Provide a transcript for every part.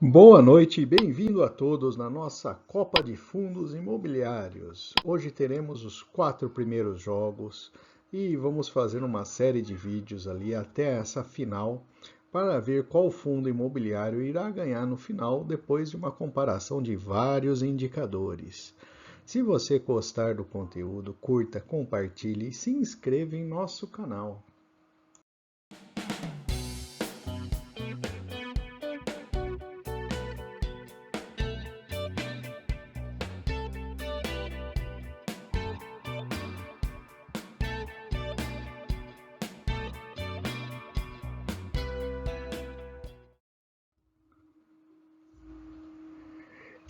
Boa noite e bem-vindo a todos na nossa Copa de Fundos Imobiliários. Hoje teremos os 4 primeiros jogos e vamos fazer uma série de vídeos ali até essa final para ver qual fundo imobiliário irá ganhar no final depois de uma comparação de vários indicadores. Se você gostar do conteúdo, curta, compartilhe e se inscreva em nosso canal.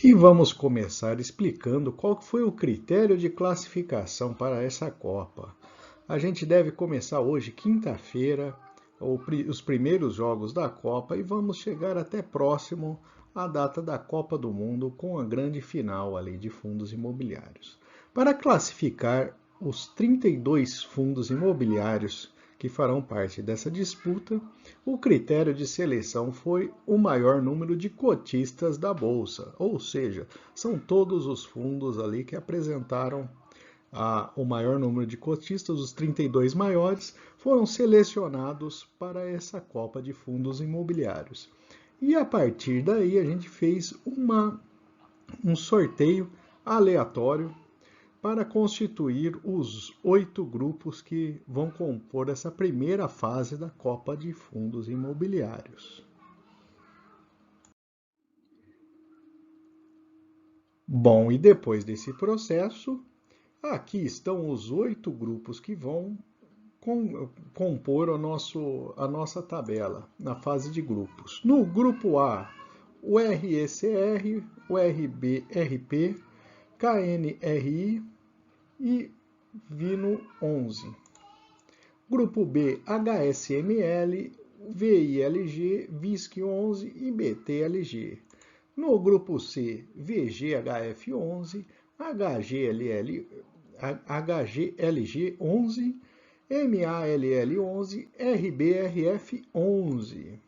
E vamos começar explicando qual foi o critério de classificação para essa Copa. A gente deve começar hoje, quinta-feira, os primeiros jogos da Copa e vamos chegar até próximo à data da Copa do Mundo com a grande final ali de fundos imobiliários. Para classificar os 32 fundos imobiliários que farão parte dessa disputa, o critério de seleção foi o maior número de cotistas da bolsa, ou seja, são todos os fundos ali que apresentaram o maior número de cotistas, os 32 maiores, foram selecionados para essa Copa de Fundos Imobiliários. E a partir daí a gente fez um sorteio aleatório para constituir os 8 grupos que vão compor essa primeira fase da Copa de Fundos Imobiliários. Bom, e depois desse processo, aqui estão os 8 grupos que vão compor a nossa tabela na fase de grupos. No grupo A, o RECR, o RBRP, KNRI e Vino 11. Grupo B, HSML, VILG, VISC 11 e BTLG. No grupo C, VGHF11, HGLG 11, MALL 11, RBRF 11.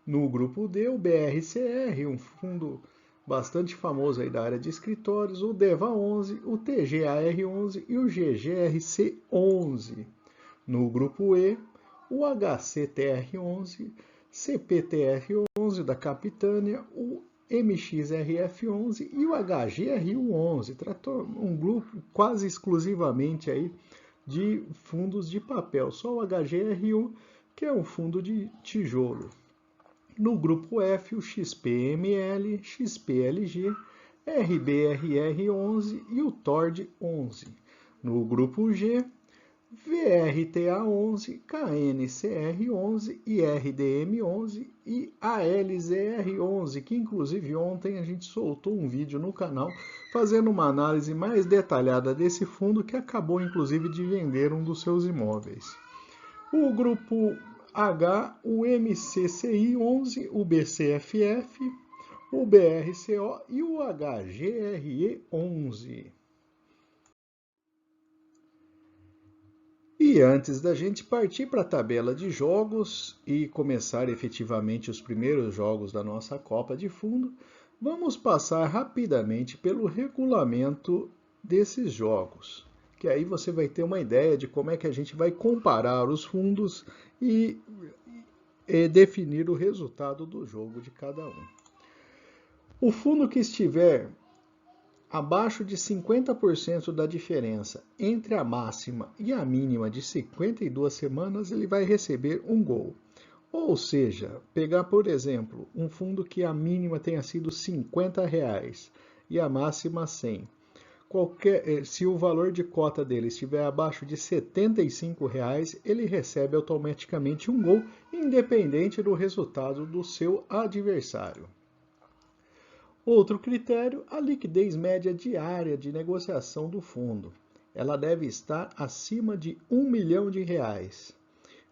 No grupo D, o BRCR, um fundo bastante famoso aí da área de escritórios, o DEVA 11, o TGAR 11 e o GGRC 11. No grupo E, o HCTR 11, CPTR 11 da Capitânia, o MXRF 11 e o HGRU 11. Tratou um grupo quase exclusivamente aí de fundos de papel, só o HGRU, que é um fundo de tijolo. No grupo F, o XPML, XPLG, RBRR 11 e o TORD 11. No grupo G, VRTA 11, KNCR 11, IRDM 11 e ALZR 11, que inclusive ontem a gente soltou um vídeo no canal fazendo uma análise mais detalhada desse fundo que acabou inclusive de vender um dos seus imóveis. O grupo H, o MCCI 11, o BCFF, o BRCO e o HGRE 11. E antes da gente partir para a tabela de jogos e começar efetivamente os primeiros jogos da nossa Copa de Fundo, vamos passar rapidamente pelo regulamento desses jogos, que aí você vai ter uma ideia de como é que a gente vai comparar os fundos e definir o resultado do jogo de cada um. O fundo que estiver abaixo de 50% da diferença entre a máxima e a mínima de 52 semanas, ele vai receber um gol. Ou seja, pegar, por exemplo, um fundo que a mínima tenha sido R$50 e a máxima 100. Se o valor de cota dele estiver abaixo de R$75, ele recebe automaticamente um gol, independente do resultado do seu adversário. Outro critério, a liquidez média diária de negociação do fundo. Ela deve estar acima de R$1 milhão.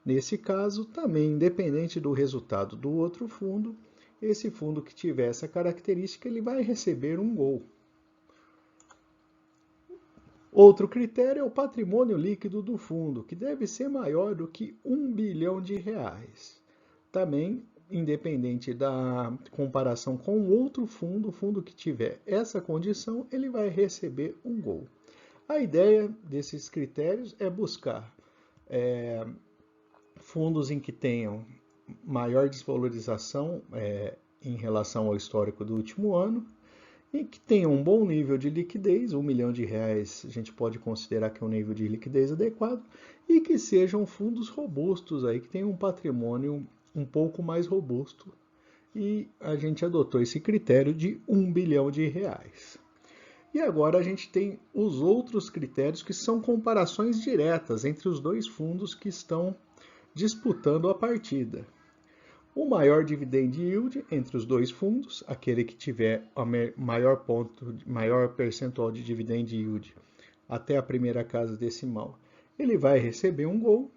Nesse caso, também independente do resultado do outro fundo, esse fundo que tiver essa característica, ele vai receber um gol. Outro critério é o patrimônio líquido do fundo, que deve ser maior do que R$1 bilhão. Também independente da comparação com outro fundo, o fundo que tiver essa condição, ele vai receber um gol. A ideia desses critérios é buscar fundos em que tenham maior desvalorização em relação ao histórico do último ano e que tenham um bom nível de liquidez, R$1 milhão a gente pode considerar que é um nível de liquidez adequado, e que sejam fundos robustos, aí, que tenham um patrimônio um pouco mais robusto, e a gente adotou esse critério de R$1 bilhão. E agora a gente tem os outros critérios que são comparações diretas entre os dois fundos que estão disputando a partida. O maior dividend yield entre os dois fundos, aquele que tiver a maior percentual de dividend yield até a primeira casa decimal, ele vai receber um gol.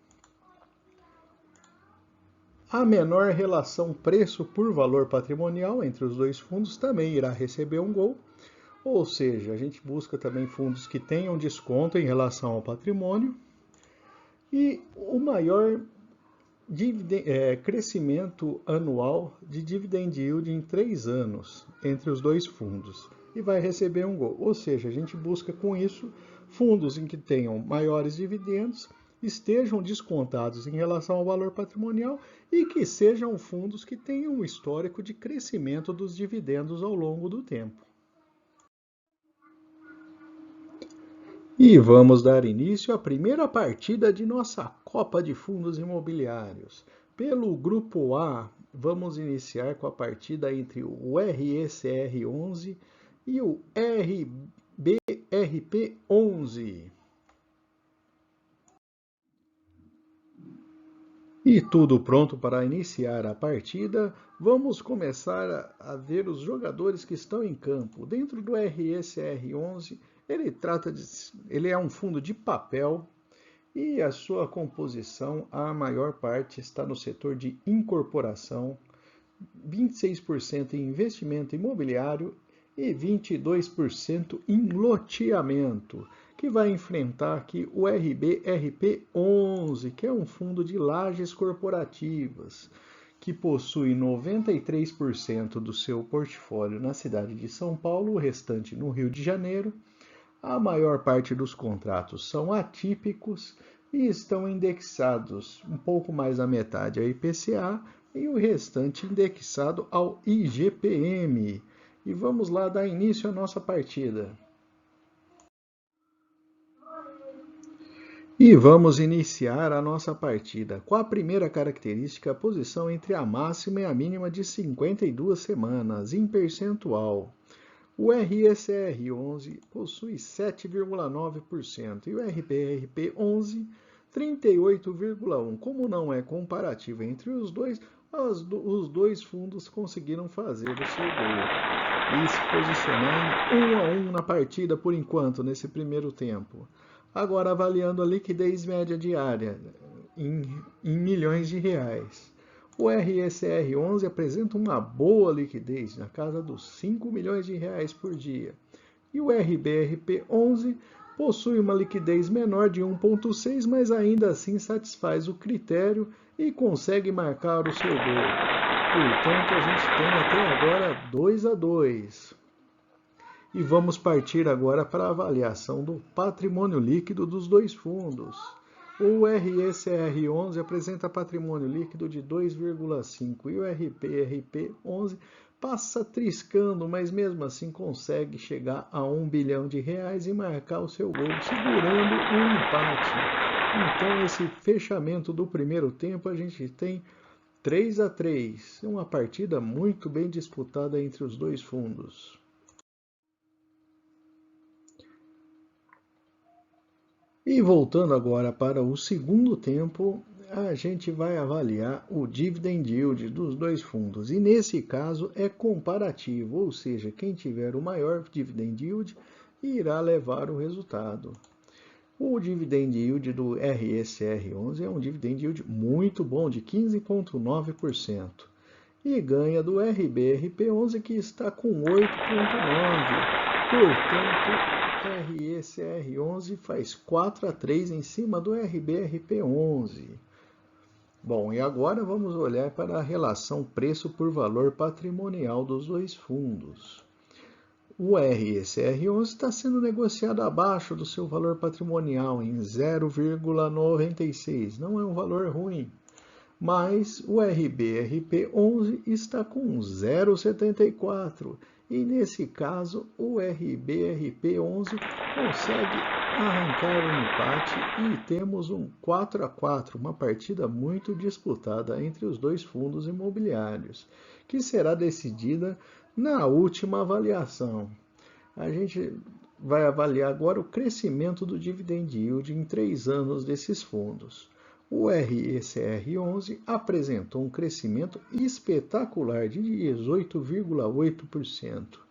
A menor relação preço por valor patrimonial entre os dois fundos também irá receber um gol. Ou seja, a gente busca também fundos que tenham desconto em relação ao patrimônio. E o maior crescimento anual de dividend yield em 3 anos entre os dois fundos e vai receber um gol. Ou seja, a gente busca com isso fundos em que tenham maiores dividendos, estejam descontados em relação ao valor patrimonial e que sejam fundos que tenham um histórico de crescimento dos dividendos ao longo do tempo. E vamos dar início à primeira partida de nossa Copa de Fundos Imobiliários. Pelo Grupo A, vamos iniciar com a partida entre o RECR11 e o RBRP11. E tudo pronto para iniciar a partida, vamos começar a ver os jogadores que estão em campo. Dentro do RECR11, ele é um fundo de papel e a sua composição, a maior parte está no setor de incorporação, 26% em investimento imobiliário e 22% em loteamento, que vai enfrentar aqui o RBRP11, que é um fundo de lajes corporativas, que possui 93% do seu portfólio na cidade de São Paulo, o restante no Rio de Janeiro. A maior parte dos contratos são atípicos e estão indexados um pouco mais da metade ao IPCA e o restante indexado ao IGPM. E vamos lá dar início à nossa partida. E vamos iniciar a nossa partida com a primeira característica, a posição entre a máxima e a mínima de 52 semanas, em percentual. O RECR11 possui 7,9% e o RBRP11 38,1%. Como não é comparativo entre os dois, os dois fundos conseguiram fazer o seu gol e se posicionar em 1-1 na partida por enquanto, nesse primeiro tempo. Agora avaliando a liquidez média diária em milhões de reais. O RECR11 apresenta uma boa liquidez, na casa dos 5 milhões de reais por dia. E o RBRP11 possui uma liquidez menor de 1,6, mas ainda assim satisfaz o critério e consegue marcar o seu gol. Portanto, a gente tem até agora 2-2. E vamos partir agora para a avaliação do patrimônio líquido dos dois fundos. O RECR11 apresenta patrimônio líquido de 2,5 e o RBRP11 passa triscando, mas mesmo assim consegue chegar a R$1 bilhão e marcar o seu gol, segurando um empate. Então, esse fechamento do primeiro tempo, a gente tem 3-3. Uma partida muito bem disputada entre os dois fundos. E voltando agora para o segundo tempo, a gente vai avaliar o dividend yield dos dois fundos. E nesse caso é comparativo, ou seja, quem tiver o maior dividend yield irá levar o resultado. O dividend yield do RECR11 é um dividend yield muito bom, de 15,9%. E ganha do RBRP11, que está com 8,9%. Portanto, RECR11 faz 4-3 em cima do RBRP11. Bom, e agora vamos olhar para a relação preço por valor patrimonial dos dois fundos. O RSR11 está sendo negociado abaixo do seu valor patrimonial em 0,96. Não é um valor ruim. Mas o RBRP11 está com 0,74 e nesse caso o RBRP11 consegue arrancar o empate e temos um 4-4, uma partida muito disputada entre os dois fundos imobiliários, que será decidida na última avaliação. A gente vai avaliar agora o crescimento do dividend yield em 3 anos desses fundos. O RSR11 apresentou um crescimento espetacular de 18,8%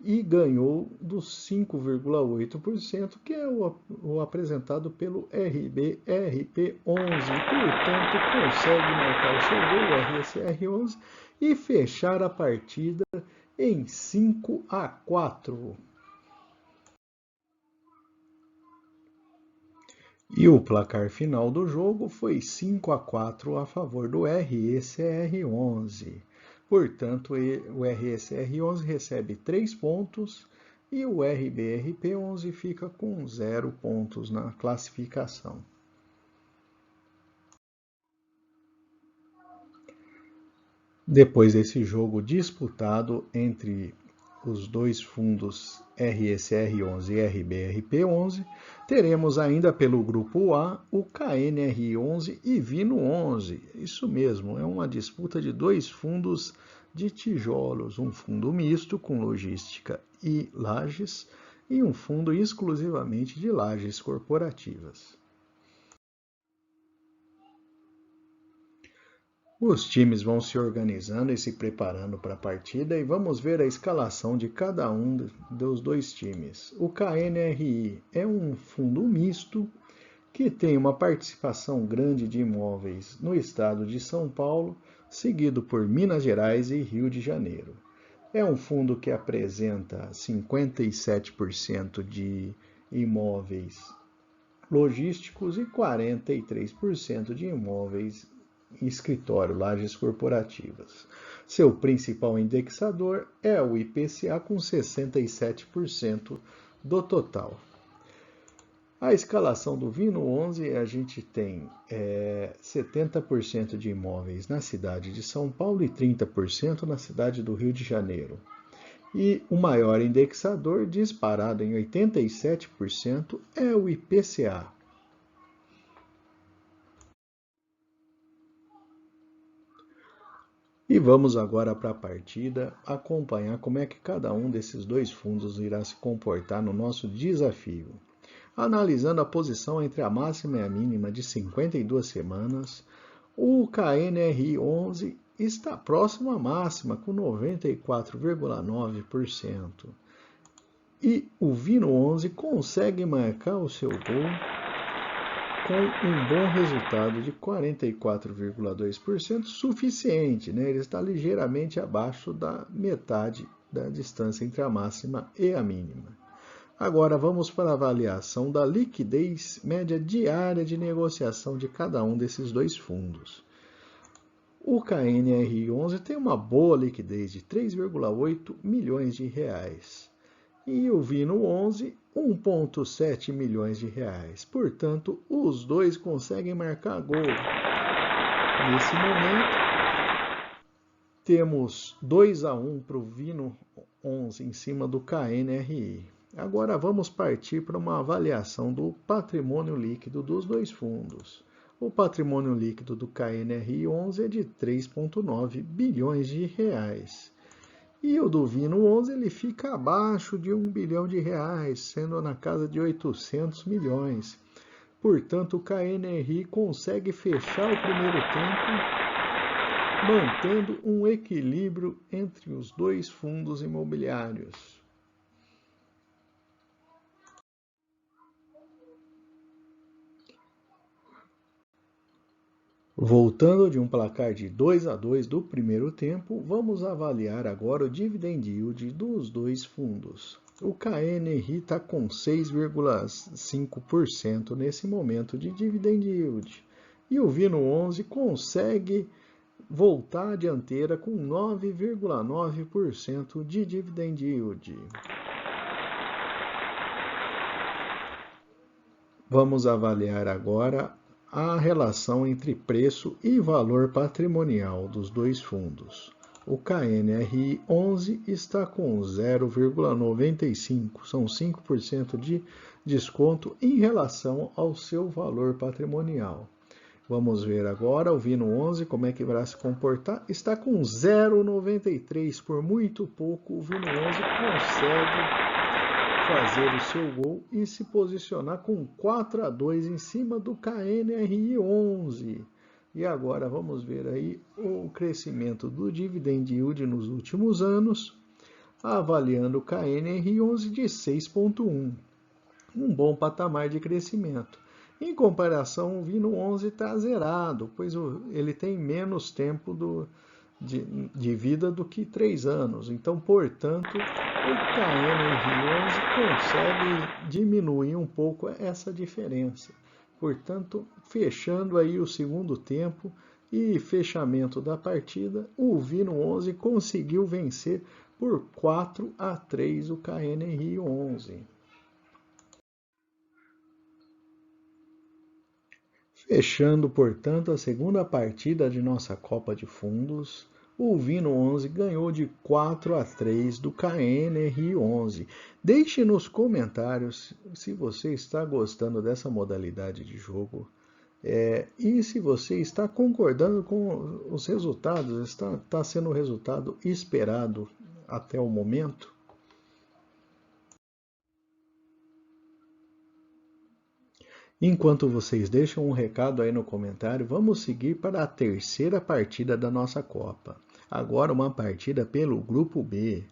e ganhou dos 5,8%, que é o apresentado pelo RBRP11. Portanto, consegue marcar o seu gol, o RSR11, e fechar a partida em 5-4. E o placar final do jogo foi 5-4 a favor do RSR11. Portanto, o RSR11 recebe 3 pontos e o RBRP11 fica com 0 pontos na classificação. Depois desse jogo disputado entre os dois fundos RSR11 e RBRP11, teremos ainda pelo grupo A o KNR11 e Vino11. Isso mesmo, é uma disputa de dois fundos de tijolos, um fundo misto com logística e lajes e um fundo exclusivamente de lajes corporativas. Os times vão se organizando e se preparando para a partida e vamos ver a escalação de cada um dos dois times. O KNRI é um fundo misto que tem uma participação grande de imóveis no estado de São Paulo, seguido por Minas Gerais e Rio de Janeiro. É um fundo que apresenta 57% de imóveis logísticos e 43% de imóveis em escritório, lajes corporativas. Seu principal indexador é o IPCA, com 67% do total. A escalação do Vino11, a gente tem 70% de imóveis na cidade de São Paulo e 30% na cidade do Rio de Janeiro. E o maior indexador, disparado em 87%, é o IPCA. E vamos agora para a partida acompanhar como é que cada um desses dois fundos irá se comportar no nosso desafio. Analisando a posição entre a máxima e a mínima de 52 semanas, o KNRI11 está próximo à máxima, com 94,9%. E o Vino11 consegue marcar o seu gol com um bom resultado de 44,2%, suficiente, né? Ele está ligeiramente abaixo da metade da distância entre a máxima e a mínima. Agora vamos para a avaliação da liquidez média diária de negociação de cada um desses dois fundos. O KNRI11 tem uma boa liquidez de 3,8 milhões de reais. E o Vino11, 1,7 milhões de reais. Portanto, os dois conseguem marcar gol. Nesse momento, temos 2-1 para o Vino11 em cima do KNRI. Agora vamos partir para uma avaliação do patrimônio líquido dos dois fundos. O patrimônio líquido do KNRI11 é de 3,9 bilhões de reais. E o do Vino11 ele fica abaixo de 1 bilhão de reais, sendo na casa de 800 milhões. Portanto, o KNRI consegue fechar o primeiro tempo, mantendo um equilíbrio entre os dois fundos imobiliários. Voltando de um placar de 2-2 do primeiro tempo, vamos avaliar agora o dividend yield dos dois fundos. O KNRI está com 6,5% nesse momento de dividend yield. E o Vino 11 consegue voltar à dianteira com 9,9% de dividend yield. Vamos avaliar agora a relação entre preço e valor patrimonial dos dois fundos. O KNRI 11 está com 0,95, são 5% de desconto em relação ao seu valor patrimonial. Vamos ver agora o Vino 11, como é que vai se comportar. Está com 0,93, por muito pouco o Vino 11 consegue fazer o seu gol e se posicionar com 4-2 em cima do KNRI 11. E agora vamos ver aí o crescimento do dividend yield nos últimos anos, avaliando o KNRI 11 de 6,1, um bom patamar de crescimento. Em comparação, o Vino 11 está zerado, pois ele tem menos tempo de vida do que 3 anos. Então, portanto, o KNRI 11 consegue diminuir um pouco essa diferença. Portanto, fechando aí o segundo tempo e fechamento da partida, o Vino 11 conseguiu vencer por 4-3 o KNRI 11. Fechando, portanto, a segunda partida de nossa Copa de Fundos, o Vino 11 ganhou de 4-3 do KNRI 11. Deixe nos comentários se você está gostando dessa modalidade de jogo e se você está concordando com os resultados, está sendo o resultado esperado até o momento. Enquanto vocês deixam um recado aí no comentário, vamos seguir para a terceira partida da nossa Copa. Agora uma partida pelo Grupo B.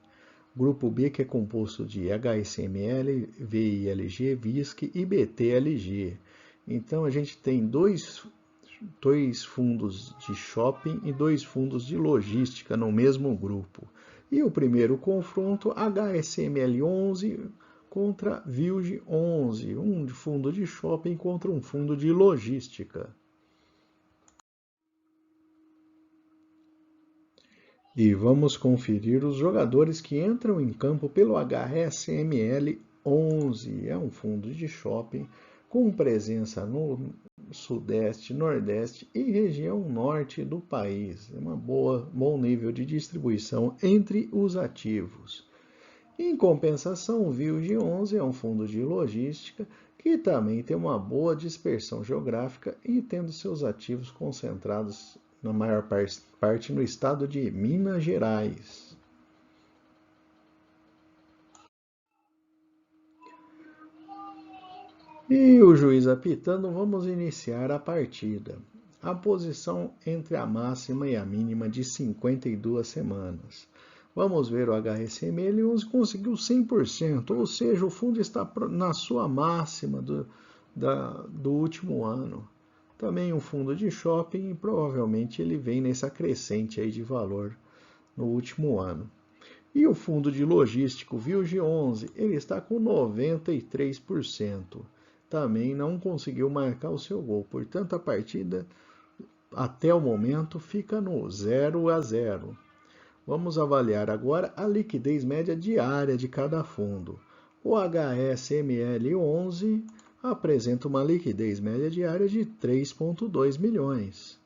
Grupo B que é composto de HSML, VILG, VISC e BTLG. Então a gente tem dois fundos de shopping e 2 fundos de logística no mesmo grupo. E o primeiro confronto, HSML 11 contra VILG 11, um fundo de shopping contra um fundo de logística. E vamos conferir os jogadores que entram em campo pelo HSML 11. É um fundo de shopping com presença no Sudeste, Nordeste e região Norte do país. É um bom nível de distribuição entre os ativos. Em compensação, o VILG 11 é um fundo de logística que também tem uma boa dispersão geográfica e tendo seus ativos concentrados na maior parte no estado de Minas Gerais. E o juiz apitando, vamos iniciar a partida. A posição entre a máxima e a mínima de 52 semanas. Vamos ver o HSML 11 conseguiu 100%, ou seja, o fundo está na sua máxima do último ano. Também um fundo de shopping e provavelmente ele vem nessa crescente aí de valor no último ano. E o fundo de logístico VILG 11, ele está com 93%. Também não conseguiu marcar o seu gol, portanto a partida até o momento fica no 0-0. Vamos avaliar agora a liquidez média diária de cada fundo. O HSML 11 apresenta uma liquidez média diária de 3,2 milhões.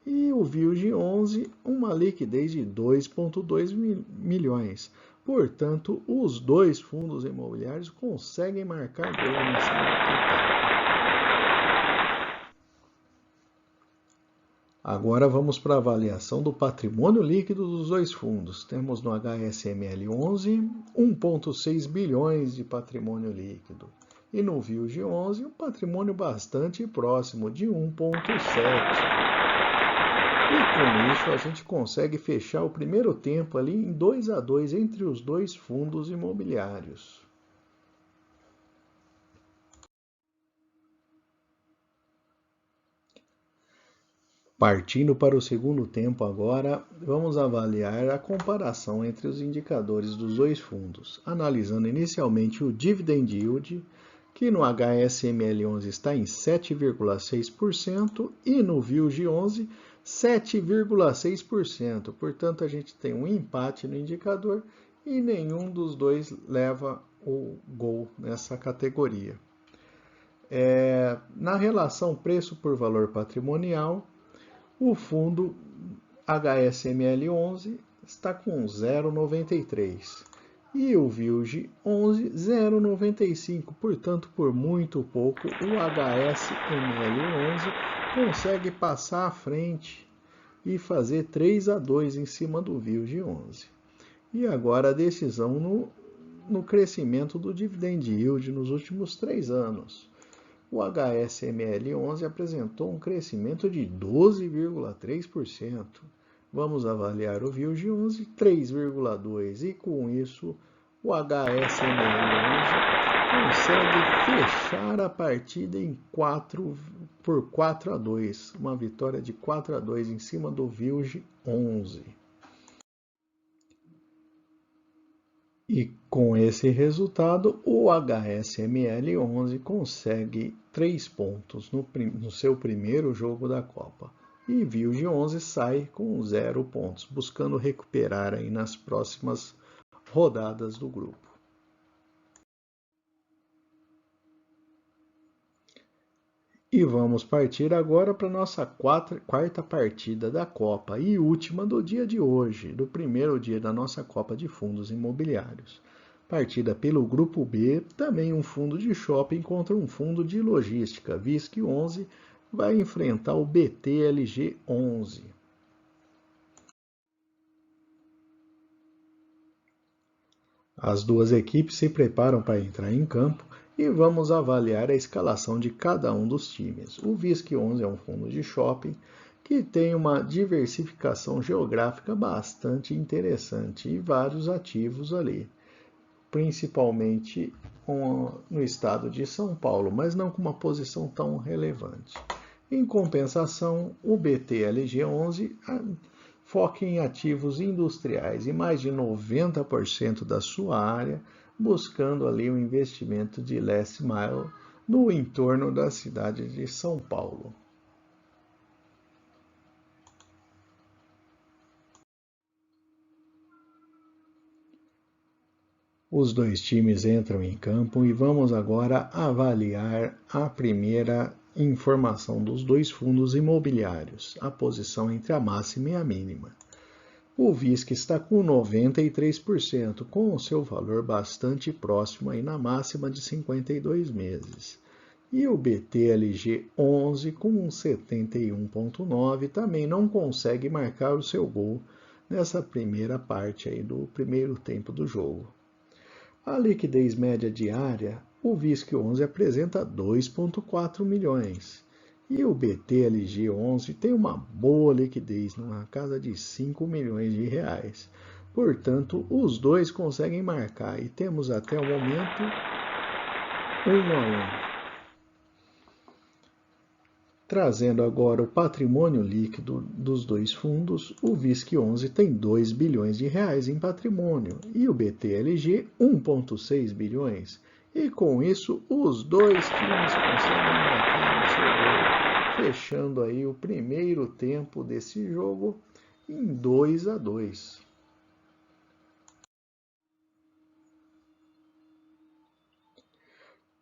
E o VILG 11, uma liquidez de 2,2 milhões. Portanto, os 2 fundos imobiliários conseguem marcar gol nessa etapa. Agora vamos para a avaliação do patrimônio líquido dos 2 fundos. Temos no HSML 11 1,6 bilhões de patrimônio líquido. E no VILG 11 um patrimônio bastante próximo de 1,7. E com isso a gente consegue fechar o primeiro tempo ali em 2-2 entre os 2 fundos imobiliários. Partindo para o segundo tempo agora, vamos avaliar a comparação entre os indicadores dos 2 fundos, analisando inicialmente o dividend yield, que no HSML11 está em 7,6% e no VILG11 7,6%. Portanto, a gente tem um empate no indicador e nenhum dos dois leva o gol nessa categoria. Na relação preço por valor patrimonial, o fundo HSML11 está com 0,93 e o VILG11 0,95. Portanto, por muito pouco, o HSML11 consegue passar à frente e fazer 3-2 em cima do VILG11. E agora a decisão no crescimento do dividend yield nos últimos 3 anos. O HSML11 apresentou um crescimento de 12,3%. Vamos avaliar o VILG11, 3,2%. E com isso, o HSML11 consegue fechar a partida por 4-2. Uma vitória de 4-2 em cima do VILG11. E com esse resultado, o HSML11 consegue 3 pontos no seu primeiro jogo da Copa. E VILG11 sai com 0 pontos, buscando recuperar aí nas próximas rodadas do grupo. E vamos partir agora para a nossa quarta partida da Copa e última do dia de hoje, do primeiro dia da nossa Copa de Fundos Imobiliários. Partida pelo Grupo B, também um fundo de shopping contra um fundo de logística. VISC11 vai enfrentar o BTLG11. As duas equipes se preparam para entrar em campo e vamos avaliar a escalação de cada um dos times. O VISC11 é um fundo de shopping que tem uma diversificação geográfica bastante interessante e vários ativos ali, principalmente no estado de São Paulo, mas não com uma posição tão relevante. Em compensação, o BTLG11 foca em ativos industriais e mais de 90% da sua área buscando ali um investimento de last mile no entorno da cidade de São Paulo. Os dois times entram em campo e vamos agora avaliar a primeira informação dos dois fundos imobiliários, a posição entre a máxima e a mínima. O VISC está com 93%, com o seu valor bastante próximo aí na máxima de 52 meses. E o BTLG11 com 71,9% também não consegue marcar o seu gol nessa primeira parte aí do primeiro tempo do jogo. A liquidez média diária, o VISC11 apresenta 2,4 milhões. E o BTLG11 tem uma boa liquidez, numa casa de 5 milhões de reais. Portanto, os dois conseguem marcar e temos até o momento 1-1. Trazendo agora o patrimônio líquido dos dois fundos, o VISC11 tem 2 bilhões de reais em patrimônio e o BTLG 1,6 bilhões. E com isso, os dois times conseguem marcar o seu gol, fechando aí o primeiro tempo desse jogo em 2-2.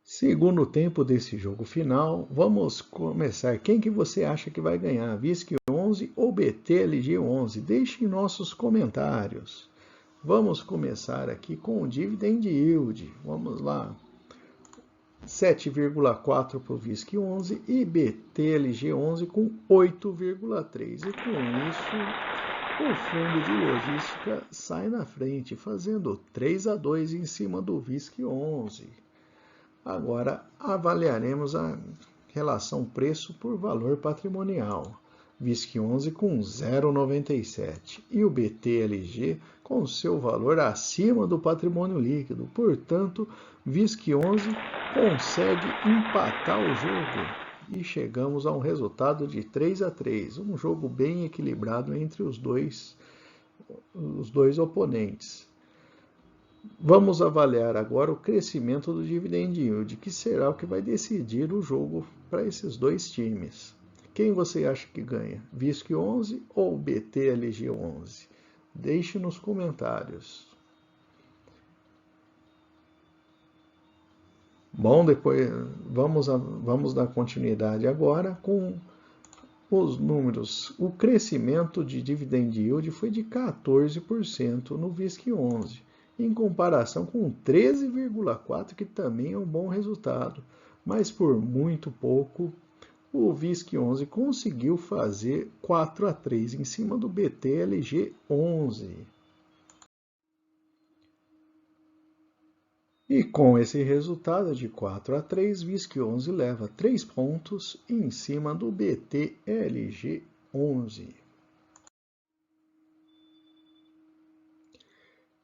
Segundo tempo desse jogo final, vamos começar. Quem que você acha que vai ganhar? VISC11 ou BTLG11? Deixe em nossos comentários. Vamos começar aqui com o Dividend Yield. Vamos lá. 7,4 para o VISC11 e BTLG11 com 8,3. E com isso, o fundo de logística sai na frente, fazendo 3-2 em cima do VISC11. Agora, avaliaremos a relação preço por valor patrimonial. VISC11 com 0,97 e o BTLG com seu valor acima do patrimônio líquido. Portanto, VISC11 consegue empatar o jogo e chegamos a um resultado de 3-3, um jogo bem equilibrado entre os dois oponentes. Vamos avaliar agora o crescimento do dividend yield, que será o que vai decidir o jogo para esses dois times. Quem você acha que ganha? VISC11 ou BTLG11? Deixe nos comentários. Bom, depois vamos dar continuidade agora com os números. O crescimento de dividend yield foi de 14% no VISC11, em comparação com 13,4%, que também é um bom resultado, mas por muito pouco o VISC11 conseguiu fazer 4-3 em cima do BTLG11. E com esse resultado de 4-3, VISC11 leva 3 pontos em cima do BTLG11.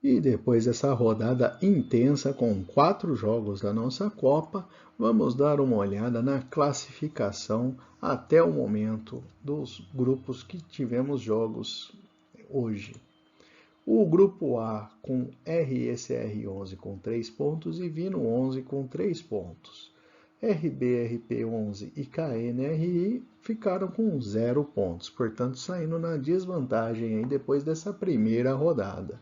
E depois dessa rodada intensa com 4 jogos da nossa Copa, vamos dar uma olhada na classificação até o momento dos grupos que tivemos jogos hoje. O grupo A com RSR11 com 3 pontos e Vino 11 com 3 pontos. RBRP11 e KNRI ficaram com 0 pontos, portanto saindo na desvantagem aí depois dessa primeira rodada.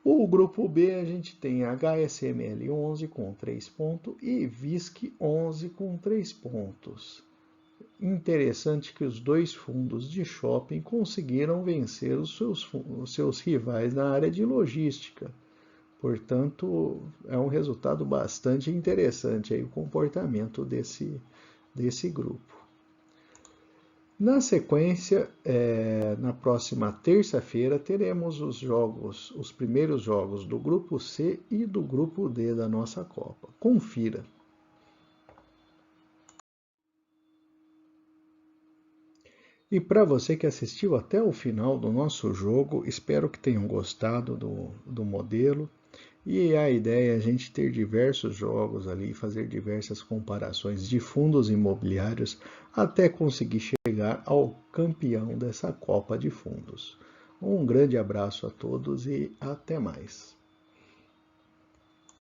O grupo B a gente tem HSML 11 com 3 pontos e VISC 11 com 3 pontos. Interessante que os dois fundos de shopping conseguiram vencer os seus rivais na área de logística. Portanto, é um resultado bastante interessante aí, o comportamento desse grupo. Na sequência, na próxima terça-feira, teremos os primeiros jogos do grupo C e do grupo D da nossa Copa. Confira. E para você que assistiu até o final do nosso jogo, espero que tenham gostado do modelo. E a ideia é a gente ter diversos jogos ali, fazer diversas comparações de fundos imobiliários até conseguir chegar ao campeão dessa Copa de Fundos. Um grande abraço a todos e até mais.